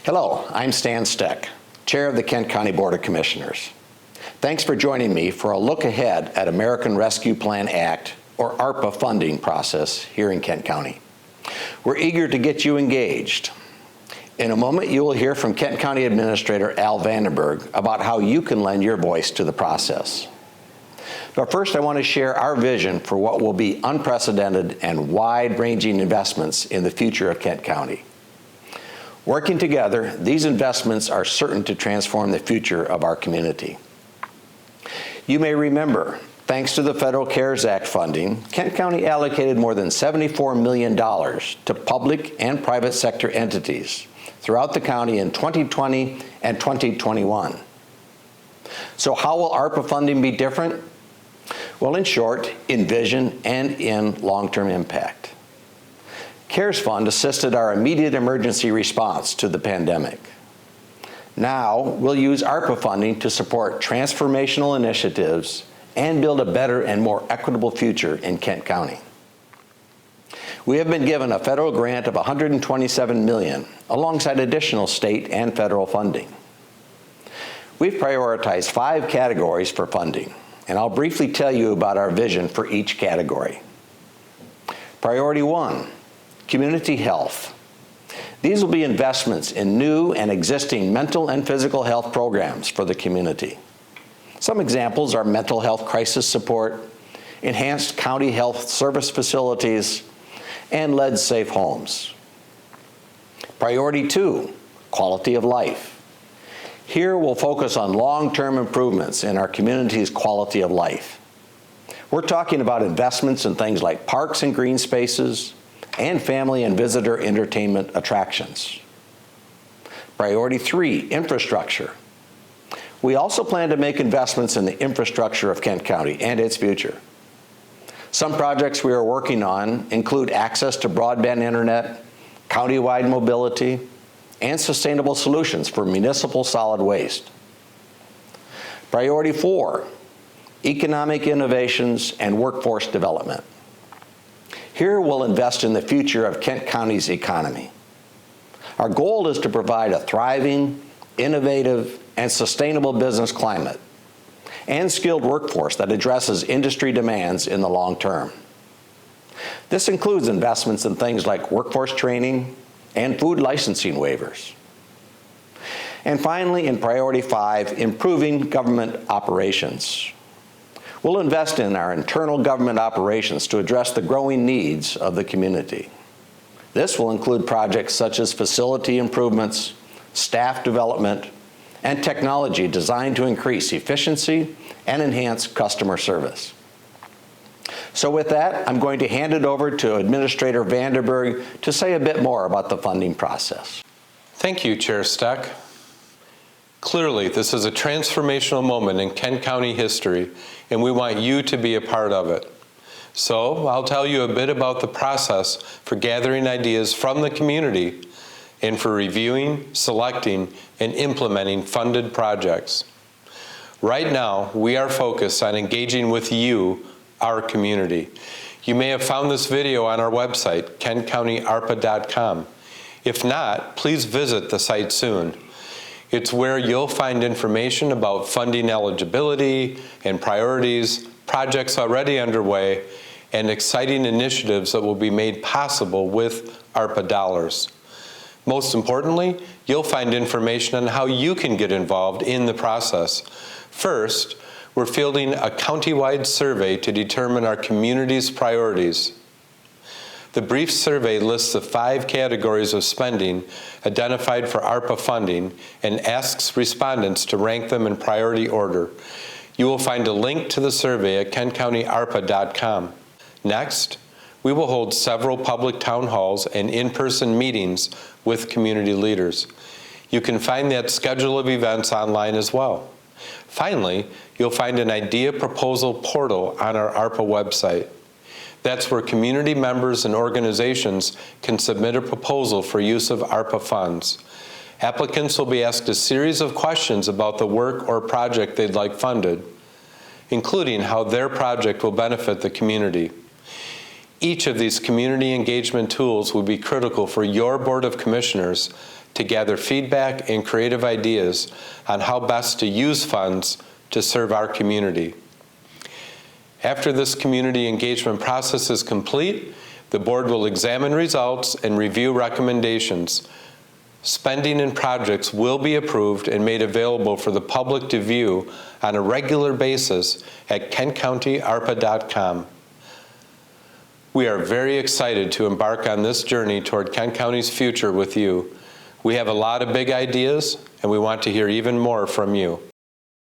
Hello, I'm Stan Steck, Chair of the Kent County Board of Commissioners. Thanks for joining me for a look ahead at American Rescue Plan Act, or ARPA funding process here in Kent County. We're eager to get you engaged. In a moment, you will hear from Kent County Administrator Al Vandenberg about how you can lend your voice to the process. But first, I want to share our vision for what will be unprecedented and wide-ranging investments in the future of Kent County. Working together, these investments are certain to transform the future of our community. You may remember, thanks to the Federal CARES Act funding, Kent County allocated more than $74 million to public and private sector entities throughout the county in 2020 and 2021. So how will ARPA funding be different? Well, in short, in vision and in long-term impact. CARES Fund assisted our immediate emergency response to the pandemic. Now, we'll use ARPA funding to support transformational initiatives and build a better and more equitable future in Kent County. We have been given a federal grant of $127 million, alongside additional state and federal funding. We've prioritized 5 categories for funding, and I'll briefly tell you about our vision for each category. Priority 1. Community health. These will be investments in new and existing mental and physical health programs for the community. Some examples are mental health crisis support, enhanced county health service facilities, and lead-safe homes. Priority 2, quality of life. Here we'll focus on long-term improvements in our community's quality of life. We're talking about investments in things like parks and green spaces, and family and visitor entertainment attractions. Priority 3, infrastructure. We also plan to make investments in the infrastructure of Kent County and its future. Some projects we are working on include access to broadband internet, countywide mobility, and sustainable solutions for municipal solid waste. Priority 4, economic innovations and workforce development. Here we'll invest in the future of Kent County's economy. Our goal is to provide a thriving, innovative, and sustainable business climate and skilled workforce that addresses industry demands in the long term. This includes investments in things like workforce training and food licensing waivers. And finally, in Priority 5, improving government operations. We'll invest in our internal government operations to address the growing needs of the community. This will include projects such as facility improvements, staff development, and technology designed to increase efficiency and enhance customer service. So with that, I'm going to hand it over to Administrator Vandenberg to say a bit more about the funding process. Thank you, Chair Steck. Clearly, this is a transformational moment in Kent County history, and we want you to be a part of it. So I'll tell you a bit about the process for gathering ideas from the community and for reviewing, selecting, and implementing funded projects. Right now, we are focused on engaging with you, our community. You may have found this video on our website, kentcountyarpa.com. If not, please visit the site soon. It's where you'll find information about funding eligibility and priorities, projects already underway, and exciting initiatives that will be made possible with ARPA dollars. Most importantly, you'll find information on how you can get involved in the process. First, we're fielding a countywide survey to determine our community's priorities. The brief survey lists the 5 categories of spending identified for ARPA funding and asks respondents to rank them in priority order. You will find a link to the survey at kentcountyarpa.com. Next, we will hold several public town halls and in-person meetings with community leaders. You can find that schedule of events online as well. Finally, you'll find an idea proposal portal on our ARPA website. That's where community members and organizations can submit a proposal for use of ARPA funds. Applicants will be asked a series of questions about the work or project they'd like funded, including how their project will benefit the community. Each of these community engagement tools will be critical for your Board of Commissioners to gather feedback and creative ideas on how best to use funds to serve our community. After this community engagement process is complete, the board will examine results and review recommendations. Spending and projects will be approved and made available for the public to view on a regular basis at kentcountyarpa.com. We are very excited to embark on this journey toward Kent County's future with you. We have a lot of big ideas, and we want to hear even more from you.